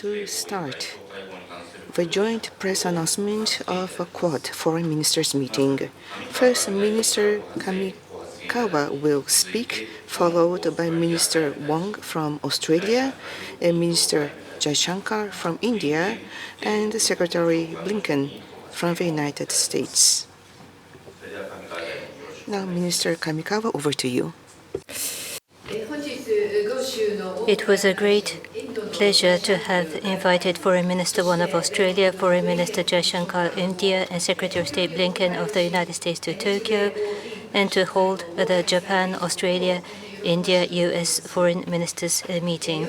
to start the joint press announcement of a Quad Foreign Ministers meeting. First, Minister Kamikawa will speak, followed by Minister Wong from Australia, and Minister Jaishankar from India, and Secretary Blinken from the United States. Now, Minister Kamikawa, over to you. It was a great pleasure to have invited Foreign Minister Wong of Australia, Foreign Minister Jaishankar India, and Secretary of State Blinken of the United States to Tokyo, and to hold the Japan, Australia, India, US Foreign Ministers meeting.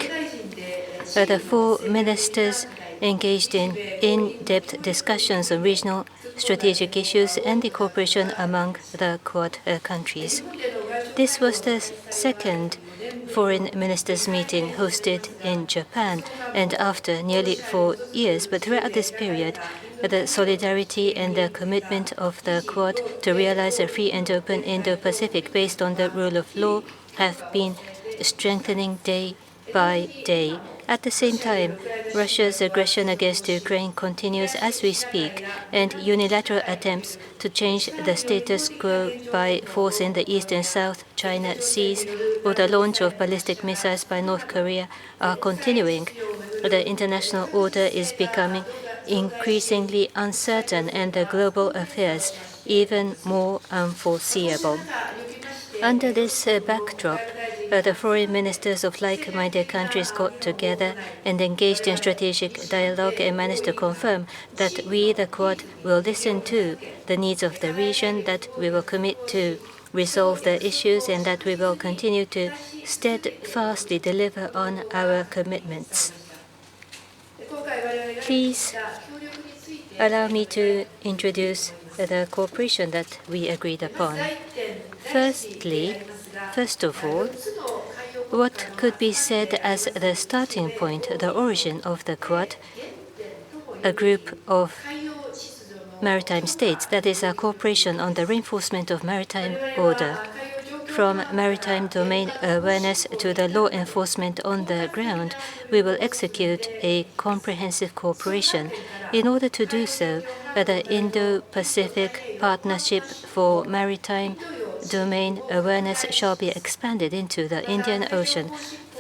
The four ministers engaged in in-depth discussions on regional strategic issues and the cooperation among the Quad countries. This was the second foreign ministers meeting hosted in Japan, and after nearly 4 years. But throughout this period, the solidarity and the commitment of the Quad to realize a free and open Indo-Pacific based on the rule of law have been strengthening day by day. At the same time, Russia's aggression against Ukraine continues as we speak, and unilateral attempts to change the status quo by force in the East and South China Seas or the launch of ballistic missiles by North Korea are continuing. The international order is becoming increasingly uncertain and the global affairs even more unforeseeable. Under this backdrop, the foreign ministers of like-minded countries got together and engaged in strategic dialogue and managed to confirm that we, the Quad, will listen to the needs of the region, that we will commit to resolve the issues, and that we will continue to steadfastly deliver on our commitments. Please allow me to introduce the cooperation that we agreed upon. First of all, what could be said as the starting point, the origin of the Quad, a group of maritime states, that is a cooperation on the reinforcement of maritime order. From maritime domain awareness to the law enforcement on the ground, we will execute a comprehensive cooperation. In order to do so, the Indo-Pacific Partnership for Maritime Domain Awareness shall be expanded into the Indian Ocean.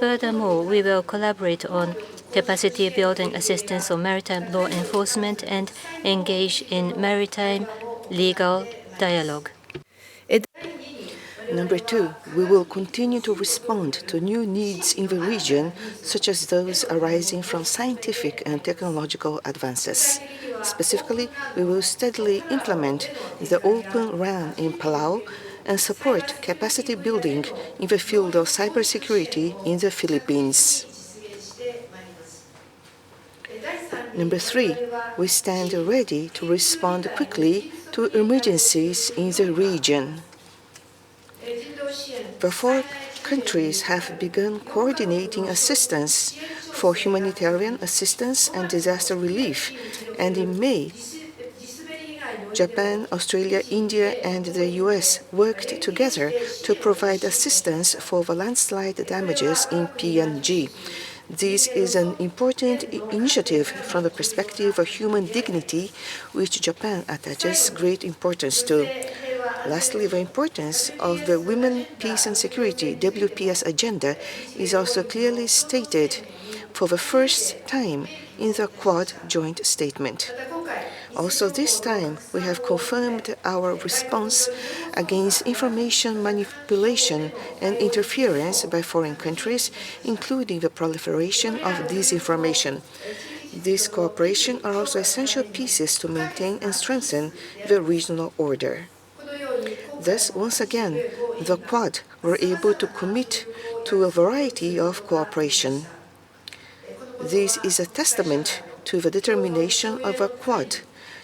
Furthermore, we will collaborate on capacity building assistance on maritime law enforcement and engage in maritime legal dialogue. Number two, we will continue to respond to new needs in the region, such as those arising from scientific and technological advances. Specifically, we will steadily implement the Open RAN in Palau and support capacity building in the field of cybersecurity in the Philippines. Number three, we stand ready to respond quickly to emergencies in the region. The four countries have begun coordinating assistance for humanitarian assistance and disaster relief, and in May, Japan, Australia, India, and the US worked together to provide assistance for the landslide damages in PNG. This is an important initiative from the perspective of human dignity, which Japan attaches great importance to. Lastly, the importance of the Women, Peace and Security WPS agenda is also clearly stated for the first time in the Quad joint statement. Also this time, we have confirmed our response against information manipulation and interference by foreign countries, including the proliferation of disinformation. These cooperation are also essential pieces to maintain and strengthen the regional order. Thus, once again, the Quad were able to commit to a variety of cooperation. This is a testament to the determination of a Quad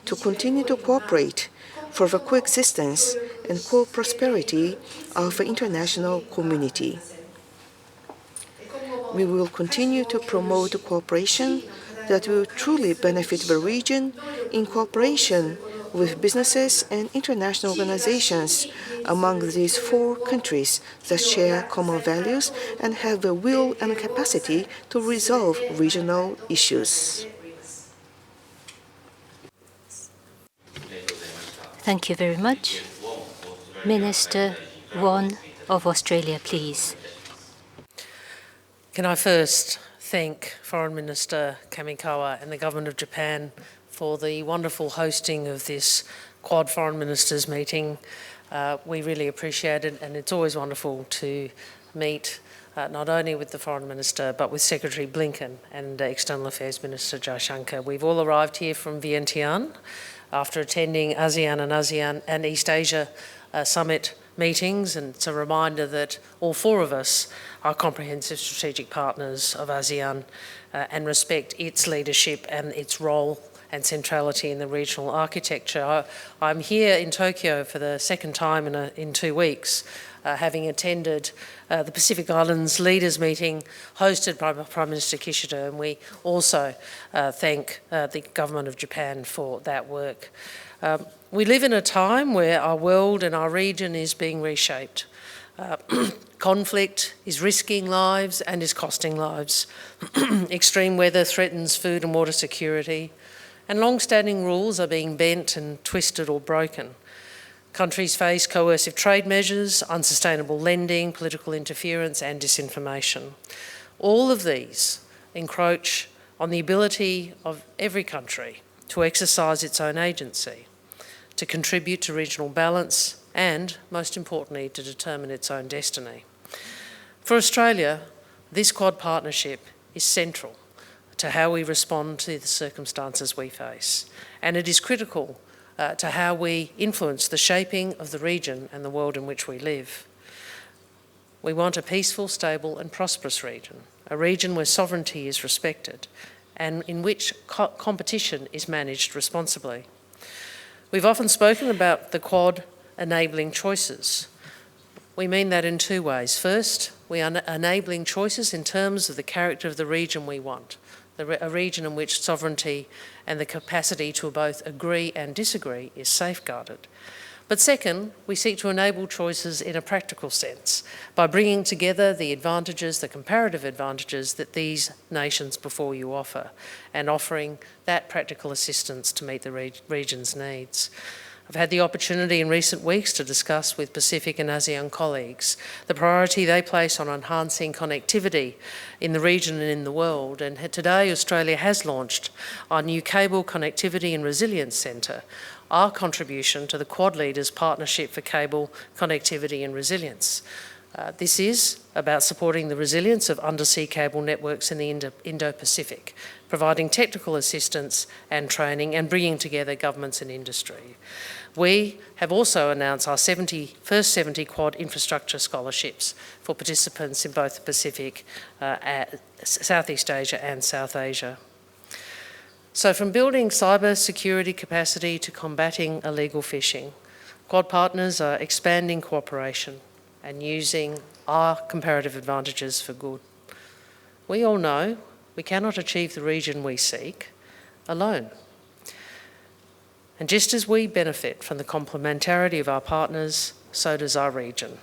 to continue to cooperate for the coexistence and co-prosperity of the international community. We will continue to promote cooperation that will truly benefit the region in cooperation with businesses and international organizations among these four countries that share common values and have the will and capacity to resolve regional issues. Thank you very much. Minister Won of Australia, please. Can I first thank Foreign Minister Kamikawa and the Government of Japan for the wonderful hosting of this Quad Foreign Ministers meeting. We really appreciate it, and it's always wonderful to meet not only with the Foreign Minister but with Secretary Blinken and External Affairs Minister Jaishankar. We've all arrived here from Vientiane after attending ASEAN and East Asia Summit meetings, and it's a reminder that all four of us are comprehensive strategic partners of ASEAN and respect its leadership and its role and centrality in the regional architecture. I'm here in Tokyo for the second time in 2 weeks, having attended the Pacific Islands Leaders Meeting hosted by Prime Minister Kishida, and we also thank the Government of Japan for that work. We live in a time where our world and our region is being reshaped. Conflict is risking lives and is costing lives. Extreme weather threatens food and water security, and long-standing rules are being bent and twisted or broken. Countries face coercive trade measures, unsustainable lending, political interference and disinformation. All of these encroach on the ability of every country to exercise its own agency, to contribute to regional balance and, most importantly, to determine its own destiny. For Australia, this Quad partnership is central to how we respond to the circumstances we face, and it is critical to how we influence the shaping of the region and the world in which we live. We want a peaceful, stable and prosperous region, a region where sovereignty is respected and in which competition is managed responsibly. We've often spoken about the Quad enabling choices. We mean that in two ways. First, we are enabling choices in terms of the character of the region we want, a region in which sovereignty and the capacity to both agree and disagree is safeguarded. But second, we seek to enable choices in a practical sense by bringing together the advantages, the comparative advantages that these nations before you offer, and offering that practical assistance to meet the region's needs. I've had the opportunity in recent weeks to discuss with Pacific and ASEAN colleagues the priority they place on enhancing connectivity in the region and in the world. And today, Australia has launched our new Cable Connectivity and Resilience Centre, our contribution to the Quad Leaders Partnership for Cable Connectivity and Resilience. This is about supporting the resilience of undersea cable networks in the Indo-Pacific, providing technical assistance and training and bringing together governments and industry. We have also announced our first 70 Quad infrastructure scholarships for participants in both the Pacific, Southeast Asia and South Asia. So from building cyber security capacity to combating illegal fishing, Quad partners are expanding cooperation and using our comparative advantages for good. We all know we cannot achieve the region we seek alone. And just as we benefit from the complementarity of our partners, so does our region,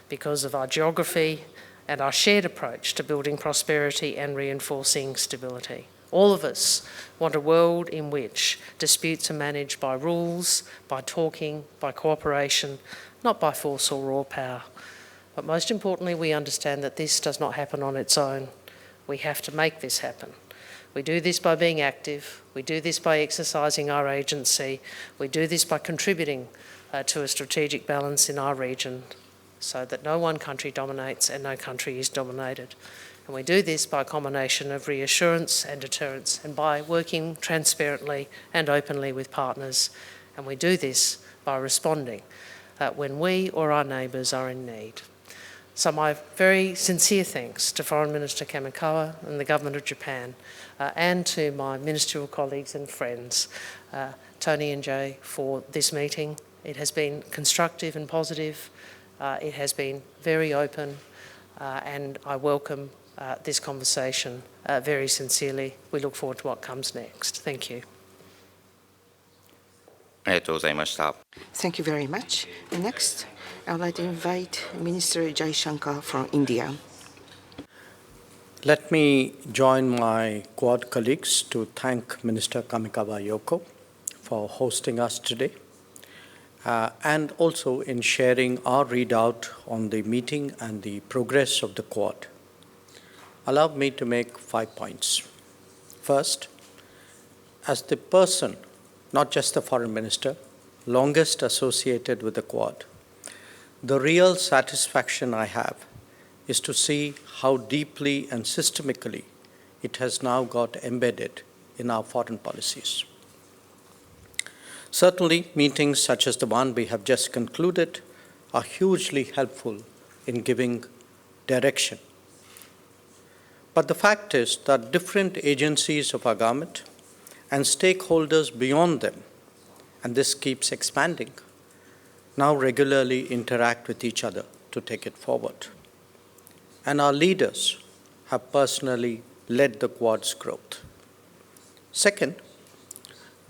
because of our geography and our shared approach to building prosperity and reinforcing stability. All of us want a world in which disputes are managed by rules, by talking, by cooperation, not by force or raw power. But most importantly, we understand that this does not happen on its own. We have to make this happen. We do this by being active. We do this by exercising our agency. We do this by contributing to a strategic balance in our region so that no one country dominates and no country is dominated. And we do this by a combination of reassurance and deterrence and by working transparently and openly with partners. And we do this by responding when we or our neighbours are in need. So my very sincere thanks to Foreign Minister Kamikawa and the Government of Japan and to my ministerial colleagues and friends, Tony and Jay, for this meeting. It has been constructive and positive. It has been very open and I welcome this conversation very sincerely. We look forward to what comes next. Thank you. ありがとうございました。 Thank you very much. Next, I would like to invite Minister Jaishankar from India. Let me join my Quad colleagues to thank Minister Kamikawa Yoko for hosting us today and also in sharing our readout on the meeting and the progress of the Quad. Allow me to make 5 points. First, as the person, not just the Foreign Minister, longest associated with the Quad, the real satisfaction I have is to see how deeply and systemically it has now got embedded in our foreign policies. Certainly, meetings such as the one we have just concluded are hugely helpful in giving direction. But the fact is that different agencies of our government and stakeholders beyond them, and this keeps expanding, now regularly interact with each other to take it forward. And our leaders have personally led the Quad's growth. Second,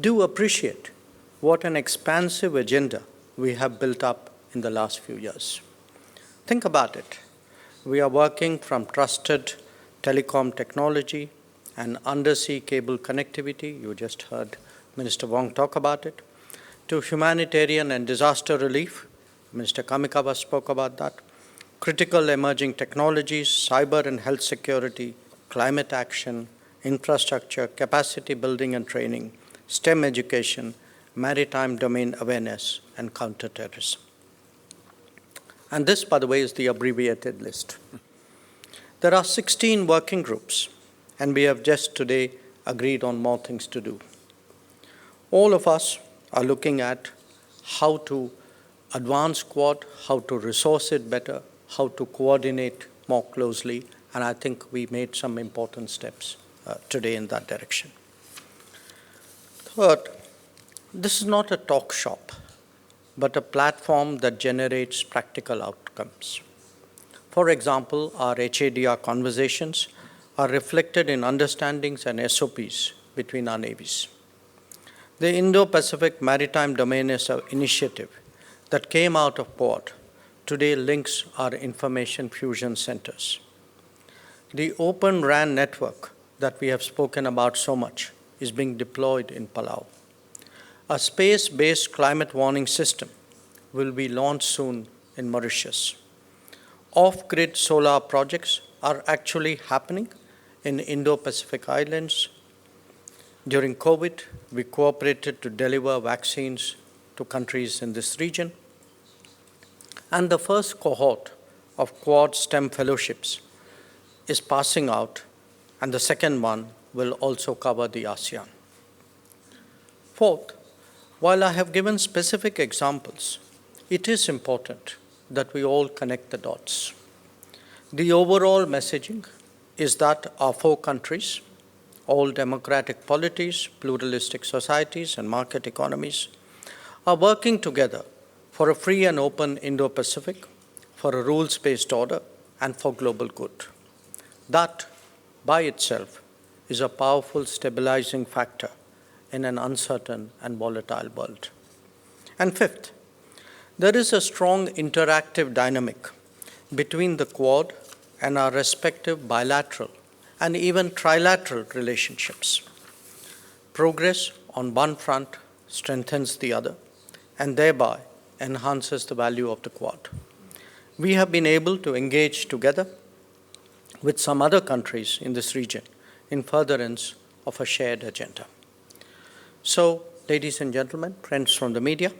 do appreciate what an expansive agenda we have built up in the last few years. Think about it. We are working from trusted telecom technology and undersea cable connectivity, you just heard Minister Wong talk about it, to humanitarian and disaster relief, Minister Kamikawa spoke about that, critical emerging technologies, cyber and health security, climate action, infrastructure, capacity building and training, STEM education, maritime domain awareness, and counterterrorism. And this, by the way, is the abbreviated list. There are 16 working groups, and we have just today agreed on more things to do. All of us are looking at how to advance Quad, how to resource it better, how to coordinate more closely, and I think we made some important steps today in that direction. Third, this is not a talk shop, but a platform that generates practical outcomes. For example, our HADR conversations are reflected in understandings and SOPs between our navies. The Indo-Pacific Maritime Domain Initiative that came out of Quad today links our information fusion centers. The Open RAN network that we have spoken about so much is being deployed in Palau. A space-based climate warning system will be launched soon in Mauritius. Off-grid solar projects are actually happening in Indo-Pacific islands. During COVID, we cooperated to deliver vaccines to countries in this region. And the first cohort of Quad STEM fellowships is passing out, and the second one will also cover the ASEAN. Fourth, while I have given specific examples, it is important that we all connect the dots. The overall messaging is that our 4 countries, all democratic polities, pluralistic societies, and market economies, are working together for a free and open Indo-Pacific, for a rules-based order, and for global good. That, by itself, is a powerful stabilizing factor in an uncertain and volatile world. And fifth, there is a strong interactive dynamic between the Quad and our respective bilateral and even trilateral relationships. Progress on one front strengthens the other and thereby enhances the value of the Quad. We have been able to engage together with some other countries in this region in furtherance of a shared agenda. So, ladies and gentlemen, friends from the media,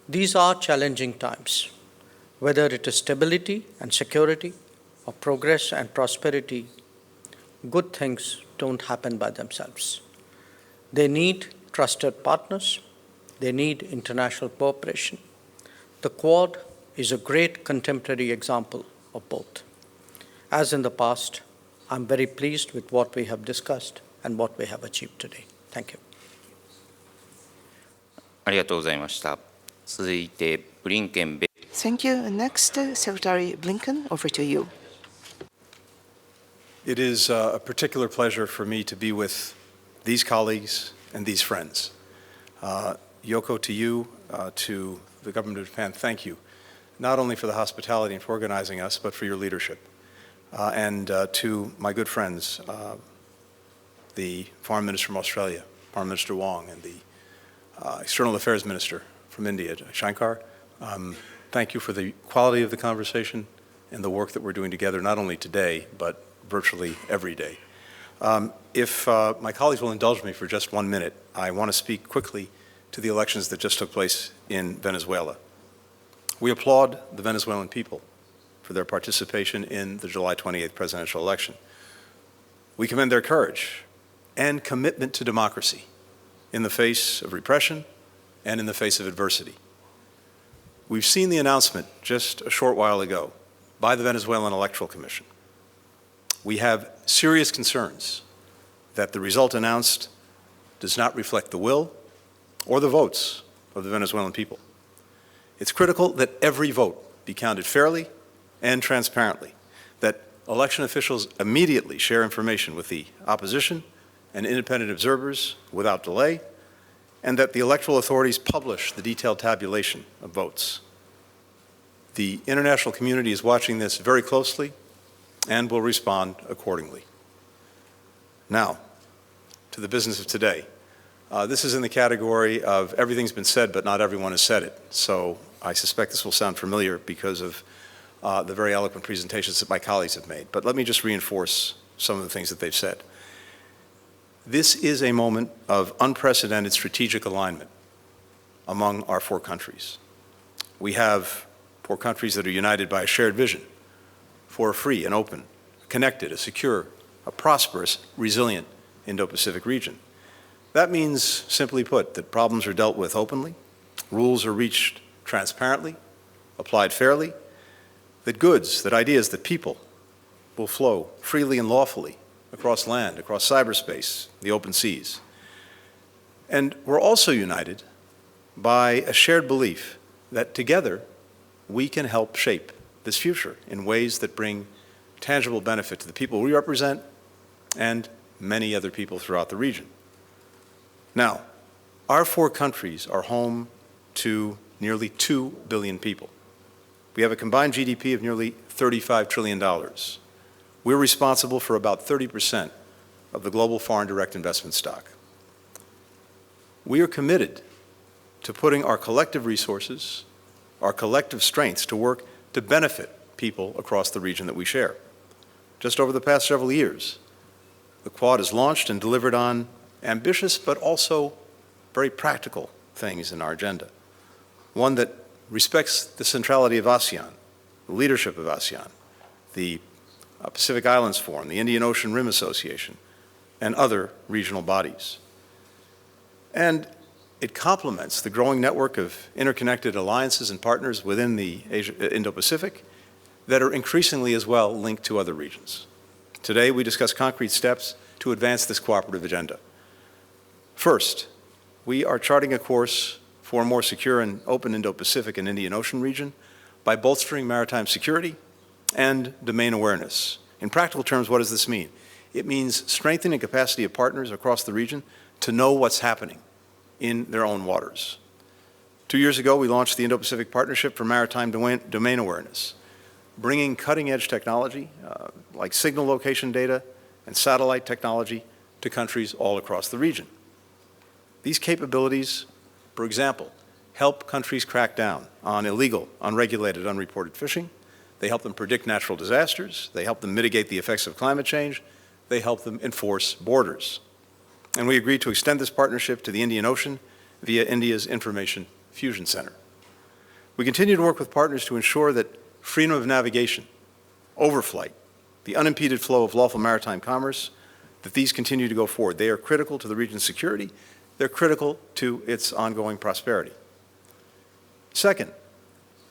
these are challenging times. Whether it is stability and security or progress and prosperity, good things don't happen by themselves. They need trusted partners. They need international cooperation. The Quad is a great contemporary example of both. As in the past, I'm very pleased with what we have discussed and what we have achieved today. Thank you. ありがとうございました。続いて、ブリンケン米 Thank you. Next, Secretary Blinken, over to you. It is a particular pleasure for me to be with these colleagues and these friends. Yoko, to you, to the government of Japan, thank you, not only for the hospitality and for organizing us, but for your leadership. And to my good friends, the Foreign Minister from Australia, Foreign Minister Wong, and the External Affairs Minister from India, Shankar, thank you for the quality of the conversation and the work that we're doing together, not only today, but virtually every day. If my colleagues will indulge me for just 1 minute, I want to speak quickly to the elections that just took place in Venezuela. We applaud the Venezuelan people for their participation in the July 28th presidential election. We commend their courage and commitment to democracy in the face of repression and in the face of adversity. We've seen the announcement just a short while ago by the Venezuelan Electoral Commission. We have serious concerns that the result announced does not reflect the will or the votes of the Venezuelan people. It's critical that every vote be counted fairly and transparently, that election officials immediately share information with the opposition and independent observers without delay, and that the electoral authorities publish the detailed tabulation of votes. The international community is watching this very closely and will respond accordingly. Now, to the business of today. This is in the category of everything's been said, but not everyone has said it. So I suspect this will sound familiar because of the very eloquent presentations that my colleagues have made. But let me just reinforce some of the things that they've said. This is a moment of unprecedented strategic alignment among our 4 countries. We have 4 countries that are united by a shared vision for a free and open, connected, a secure, a prosperous, resilient Indo-Pacific region. That means, simply put, that problems are dealt with openly, rules are reached transparently, applied fairly, that goods, that ideas, that people will flow freely and lawfully across land, across cyberspace, the open seas. And we're also united by a shared belief that together we can help shape this future in ways that bring tangible benefit to the people we represent and many other people throughout the region. Now, our 4 countries are home to nearly 2 billion people. We have a combined GDP of nearly $35 trillion. We're responsible for about 30% of the global foreign direct investment stock. We are committed to putting our collective resources, our collective strengths to work to benefit people across the region that we share. Just over the past several years, the Quad has launched and delivered on ambitious but also very practical things in our agenda. One that respects the centrality of ASEAN, the leadership of ASEAN, the Pacific Islands Forum, the Indian Ocean Rim Association, and other regional bodies. And it complements the growing network of interconnected alliances and partners within the Indo-Pacific that are increasingly as well linked to other regions. Today, we discuss concrete steps to advance this cooperative agenda. First, we are charting a course for a more secure and open Indo-Pacific and Indian Ocean region by bolstering maritime security and domain awareness. In practical terms, what does this mean? It means strengthening the capacity of partners across the region to know what's happening in their own waters. 2 years ago, we launched the Indo-Pacific Partnership for Maritime Domain Awareness, bringing cutting-edge technology like signal location data and satellite technology to countries all across the region. These capabilities, for example, help countries crack down on illegal, unregulated, unreported fishing. They help them predict natural disasters. They help them mitigate the effects of climate change. They help them enforce borders. And we agreed to extend this partnership to the Indian Ocean via India's Information Fusion Center. We continue to work with partners to ensure that freedom of navigation, overflight, the unimpeded flow of lawful maritime commerce, that these continue to go forward. They are critical to the region's security. They're critical to its ongoing prosperity. Second,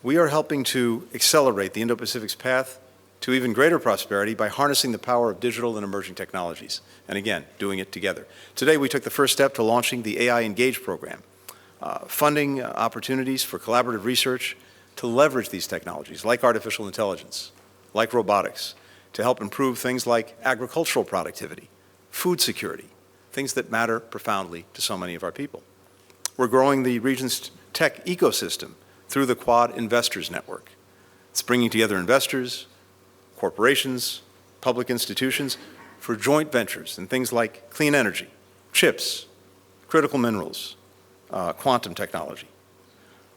we are helping to accelerate the Indo-Pacific's path to even greater prosperity by harnessing the power of digital and emerging technologies, and again, doing it together. Today, we took the first step to launching the AI Engage program, funding opportunities for collaborative research to leverage these technologies, like artificial intelligence, like robotics, to help improve things like agricultural productivity, food security, things that matter profoundly to so many of our people. We're growing the region's tech ecosystem through the Quad Investors Network. It's bringing together investors, corporations, public institutions for joint ventures in things like clean energy, chips, critical minerals, quantum technology.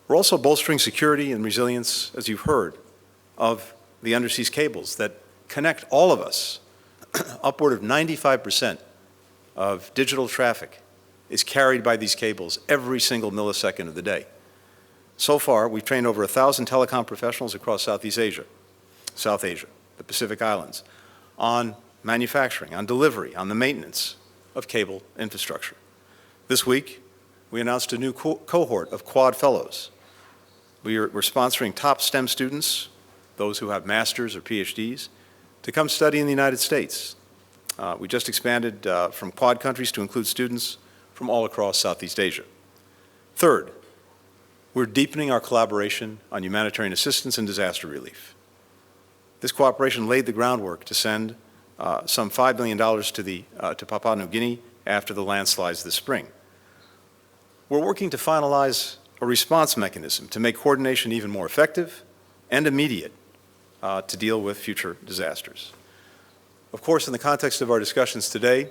We're also bolstering security and resilience, as you've heard, of the underseas cables that connect all of us. Upward of 95% of digital traffic is carried by these cables every single millisecond of the day. So far, we've trained over 1,000 telecom professionals across Southeast Asia, South Asia, the Pacific Islands, on manufacturing, on delivery, on the maintenance of cable infrastructure. This week, we announced a new cohort of Quad Fellows. We're sponsoring top STEM students, those who have masters or PhDs, to come study in the United States. We just expanded from Quad countries to include students from all across Southeast Asia. Third, we're deepening our collaboration on humanitarian assistance and disaster relief. This cooperation laid the groundwork to send some $5 million to Papua New Guinea after the landslides this spring. We're working to finalize a response mechanism to make coordination even more effective and immediate to deal with future disasters. Of course, in the context of our discussions today,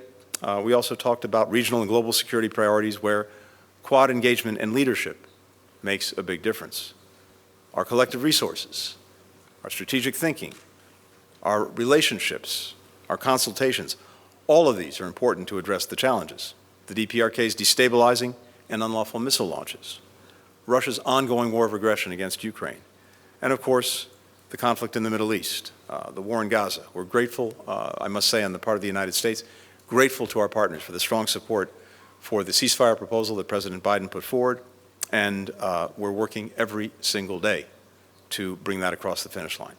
we also talked about regional and global security priorities where Quad engagement and leadership makes a big difference. Our collective resources, our strategic thinking, our relationships, our consultations, all of these are important to address the challenges. The DPRK's destabilizing and unlawful missile launches, Russia's ongoing war of aggression against Ukraine, and of course, the conflict in the Middle East, the war in Gaza. We're grateful, I must say, on the part of the United States, grateful to our partners for the strong support for the ceasefire proposal that President Biden put forward, and we're working every single day to bring that across the finish line.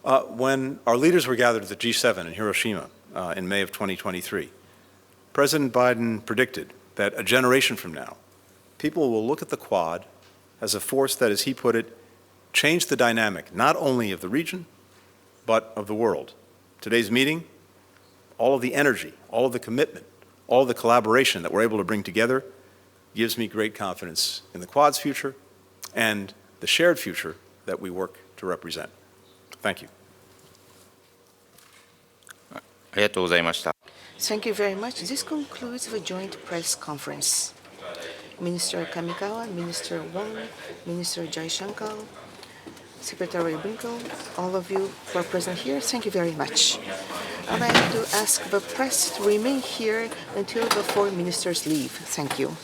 When our leaders were gathered at the G7 in Hiroshima in May of 2023, President Biden predicted that a generation from now, people will look at the Quad as a force that, as he put it, changed the dynamic not only of the region, but of the world. Today's meeting, all of the energy, all of the commitment, all of the collaboration that we're able to bring together gives me great confidence in the Quad's future and the shared future that we work to represent. Thank you. ありがとうございました。 Thank you very much. This concludes the joint press conference. Minister Kamikawa, Minister Wong, Minister Jaishankar, Secretary Winkle, all of you who are present here, thank you very much. I'd like to ask the press to remain here until the four ministers leave. Thank you.